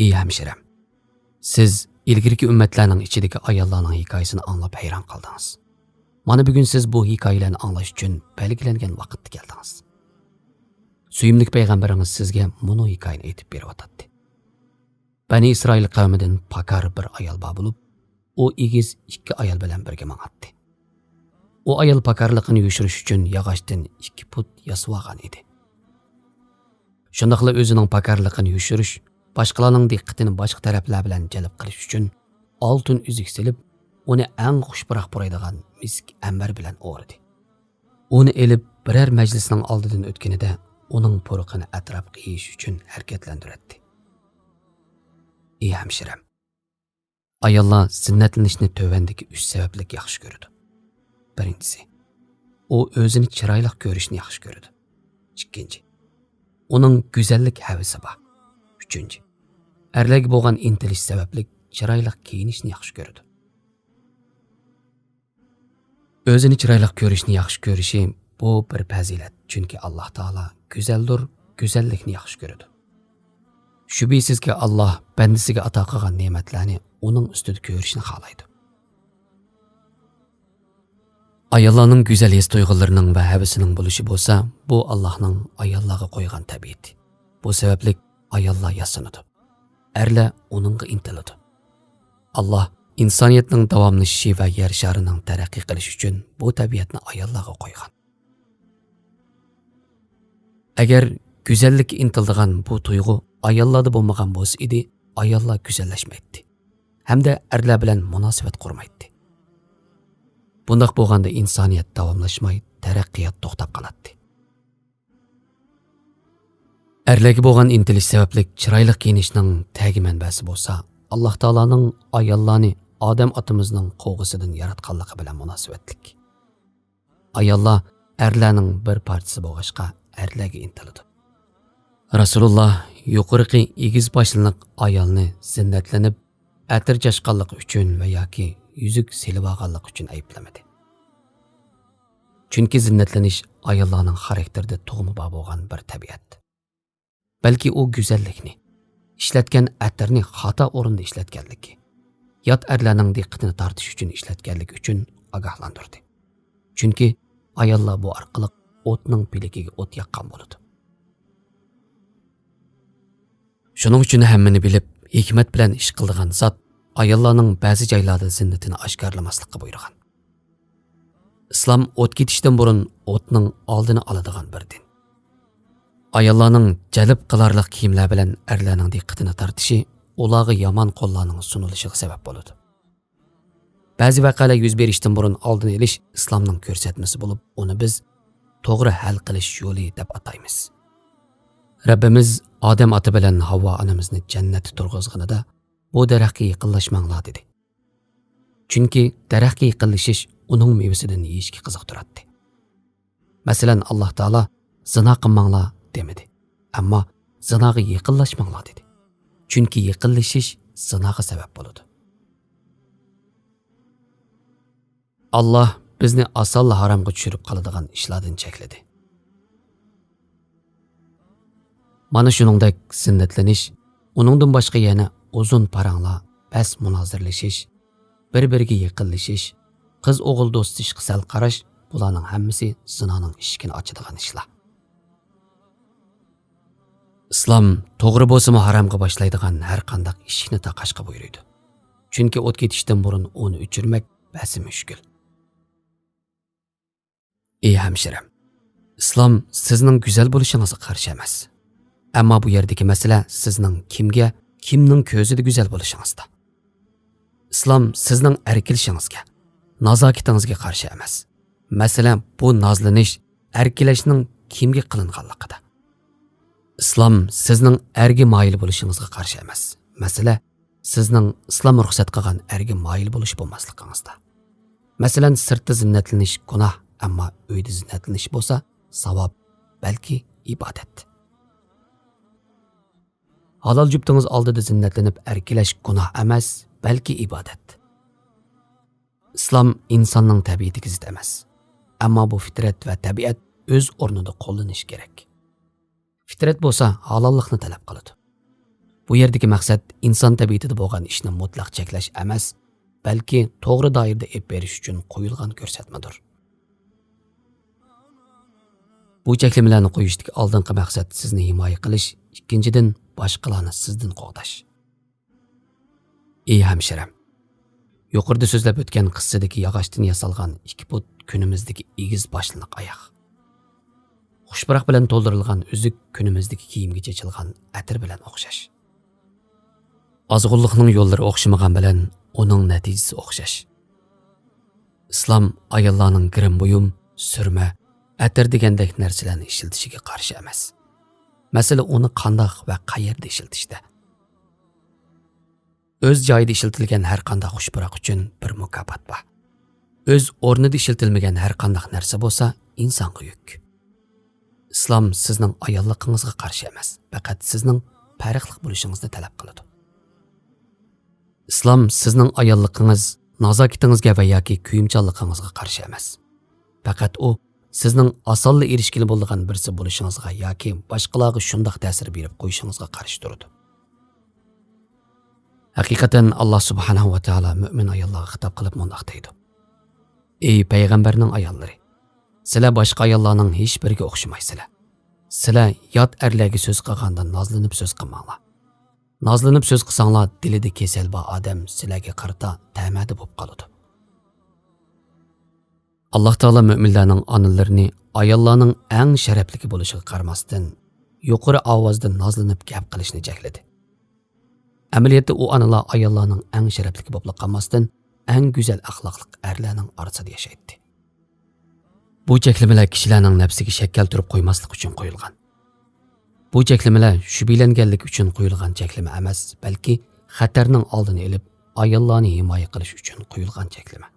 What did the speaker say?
Ey hemşirem, siz ilgirki ümmetlerinin içideki ayollarning hikoyasini anlab hayron qaldingiz. Mana bugun siz bu hikoyalarni anglash uchun belgilangan vaqtda keldingiz. Suyimli payg'ambarimiz sizga bunu hikoyani aytib beryotdi. Bani Isroil qavmidan pakar bir ayol bor bo'lib, u egiz ikki ayol bilan birga mang'atdi. U ayol pakarligini yushirish uchun yog'ochdan 2 put yasab olgan edi. Shundaqla o'zining pakarligini yushirish, boshqalarning diqqatini boshqa taraflar bilan jalb qilish uchun oltin uzuk silib, uni eng xushbiroq buraydigan misk ambar bilan o'rdi. Uni elib biror majlisning oldidan o'tganida uning po'riqini atrofga yeyish uchun harakatlantirdi. Ey hamshiram, ayollar zinnatlanishni tövandagi 3 sabablik yaxshi ko'radi. Birinchisi, u o'zini chiroyli ko'rishni yaxshi ko'radi. Ikkinchi, uning go'zallik havasi bor. Uchinchi, erlarga bo'lgan intilish sababli chiroyli kiyinishni yaxshi ko'radi. O'zini chiroyli ko'rishni yaxshi ko'rishi bu bir fazilat, chunki Alloh taolo go'zaldir, go'zallikni yaxshi ko'radi. Shubhisizki Alloh bandasiga ato qilgan ne'matlarni uning ustida ko'rishni xohlaydi. Ayollarning go'zal his tuyg'ularining va havasining bo'lishi bo'lsa, bu Allohning ayollarga qo'ygan tabiati. Bu sababli ayollar yasanadi. Erlar uningga intiladi. Alloh insoniyatning davomlashishi va yer sharining taraqqiy qilishi uchun bu tabiatni ayollarga qo'ygan. Agar go'zallikka intiladigan bu tuyg'u ayollarda bo'lmagan bo'lsa edi, ayollar go'zallashmaydi hamda erlar bilan munosabat qurmaydi. Bundaq bo'lganda insoniyat davomlashmay, taraqqiyot to'xtab qoladi. Erlarga bo'lgan intilish sababli chiroyli kiyinishning tagi manbasi bo'lsa, Alloh taolaning ayollarni Odam otamizning qo'g'isidan yaratganligi bilan munosabatlik. Ayollar erlarning bir partisi bo'lg'achqa erlarga intiladi. Rasululloh yuqorqi egiz boshliq ayolni zinnatlanib, atir chashqanligi uchun va yoki yuzuk silib olganligi uchun ayblamadi. Chunki zinnatlanish ayollarning xarakterida tug'ma bo'lgan bir tabiat. Balki u go'zallikni, ishlatgan atirni xato o'rinda ishlatganligi, yot erlarning diqqatini tortish uchun ishlatganligi uchun ogohlantirdi. Chunki ayollar bu orqali o'tning pilikiga o't yaqqan bo'ladi. Shuning uchun hammani bilib, hikmat bilan ish qiladigan zot ayollarning ba'zi joylarda zinnatini oshkorlamaslikka buyurgan. Islom o't ketishdan burun o'tning oldini oladigan bir din. Ayollarning jalb qilarliq kiyimlar bilan erlarning diqqatini tortishi ularga yomon qo'llarning sunulishiga sabab bo'ladi. Ba'zi vaqalar yuz berishdan burun oldini olish islomning ko'rsatmasi bo'lib, uni biz to'g'ri hal qilish yo'li deb ataymiz. Rabbimiz Odam ota bilan Havvo onamizni jannatda turg'izganida bu daraxtga yaqinlashmanglar dedi. Chunki daraxtga yaqinlashish uning mevasidan yeyishga qiziqtiradi. Masalan, Alloh taolo zina qilmanglar demadi, ammo zinoga yaqinlashmanglar dedi. Chunki yaqinlashish zinoga sabab bo'ladi. Alloh bizni asalla haromga tushirib qoladigan ishlardan chekladi. Mana shuningdek zinnatlanish, uningdan boshqa yana uzun paranglar, bas munozirlashish, bir-biriga yaqinlashish, qiz-o'g'il do'stishga sal qarash, bularning hammasi zinoning eshigini ochadigan ishlar. Islom to'g'ri bo'lsa-mu haromga boshlaydigan har qanday ishni taqashga buyuradi. Chunki o't ketishdan burun uni o'chirmak basi mushkul. Ey hamshiram, Islom sizning go'zal bo'lishingizga qarshi emas. Ammo bu yerdagi masala sizning kimning ko'zida go'zal bo'lishingizda. Islom sizning erkilishingizga, nazokatingizga qarshi emas. Masalan, bu nozlanish, erkilashning kimga qilinganligida. Islom sizning erga moyil bo'lishingizga qarshi emas. Masala sizning islom ruxsat qilgan erga moyil bo'lish bo'lmasligingizda. Masalan, sirtda zinnatlanish gunoh, ammo uyda zinnatlanish bo'lsa savob, balki ibodat. Halol juftingiz oldida zinnatlanib erkilash gunoh emas, balki ibodat. Islom insonning tabiatiga zid emas. Ammo bu fitrat va tabiat o'z o'rnida qo'llanish kerak. Fitrat bo'lsa halollikni talab qiladi. Bu yerdagi maqsad inson tabiatida bo'lgan ishni mutlaq cheklash emas, balki to'g'ri doirada ep berish uchun qo'yilgan ko'rsatmadir. Bu cheklamalarni qo'yishdagi oldingi maqsad sizni himoya qilish, ikkinchidan boshqalarni sizdan qo'g'dash. Ey hamshiram, yuqorida so'zlab o'tgan qissadagi yog'ochdan yasalgan 2 put kunimizdagi egiz boshliq oyoq. Xushbaroq bilan to'ldirilgan uzuk kunimizdagi kiyimga chechilgan atir bilan o'xshash. Ozg'unlikning yo'llari o'xshamagan bilan uning natijasi o'xshash. Islom ayollarning girim buyum, surma, atir degandek narsalarni ishlatishiga qarshi emas. Masala uni qandoq va qayerda ishlatishda. O'z joyida ishlatilgan har qanday xushbaroq uchun bir mukofot bor. O'z o'rnida ishlatilmagan har qanday narsa bo'lsa, insonga yuk. Islom sizning ayolligingizga qarshi emas, faqat sizning farqli bo'lishingizni talab qiladi. Islom sizning ayolligingiz, nazokatingizga va yoki kuyimchanligingizga qarshi emas. Faqat u sizning osonla erishgili bo'lgan birisi bo'lishingizga yoki boshqalarga shundoq ta'sir berib qo'yishingizga qarshi turadi. Haqiqatan Alloh subhanahu va taolo mu'min ayollarga xitob qilib mundaq deydi: Ey payg'ambarning ayollari, sizlar boshqa ayollarning hech biriga o'xshamaysizlar. Sizlar yot erlarga so'z qilganda nozlanib so'z qilmanglar. Nozlanib so'z qilsanglar, dilida kasal bor odam sizlarga qarata ta'madi bo'lib qoladi. Alloh taolo mu'minlarning onalarini ayollarning eng sharaflisi bo'lishiga qaramasdan yuqori ovozda nozlanib gap qilishni chekladi. Amaliyotda u onalar ayollarning eng sharaflisi bo'lib qolmasdan eng go'zal axloqli erlarning orasida yashaydi. Bu cheklamalar kishilarning nafsiga shak keltirib qo'ymaslik uchun qo'yilgan. Bu cheklamalar shubhalanganlik uchun qo'yilgan cheklama emas, balki xatarning oldini olib, ayollarni himoya qilish uchun qo'yilgan cheklama.